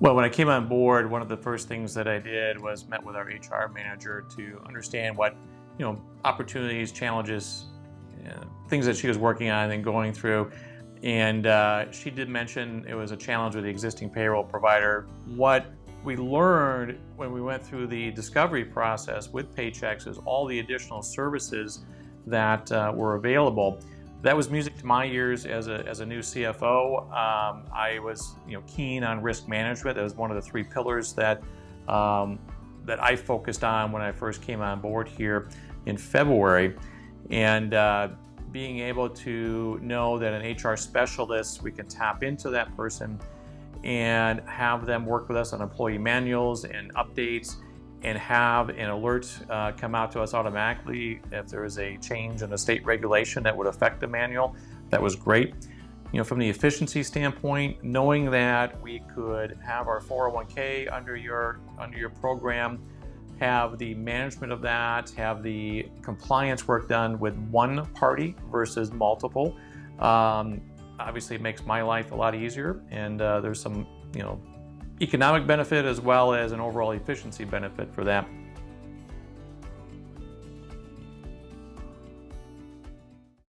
Well, when I came on board, one of the first things that I did was met with our HR manager to understand what, opportunities, challenges, things that she was working on and going through. And she did mention it was a challenge with the existing payroll provider. What we learned when we went through the discovery process with Paychex is all the additional services that were available. That was music to my ears as a new CFO. I was keen on risk management. That was one of the three pillars that I focused on when I first came on board here in February. And being able to know that an HR specialist, we can tap into that person and have them work with us on employee manuals and updates, and have an alert come out to us automatically if there is a change in a state regulation that would affect the manual. That was great. From the efficiency standpoint, knowing that we could have our 401k under your program, have the management of that, have the compliance work done with one party versus multiple. Obviously, it makes my life a lot easier, and there's some, economic benefit as well as an overall efficiency benefit for that.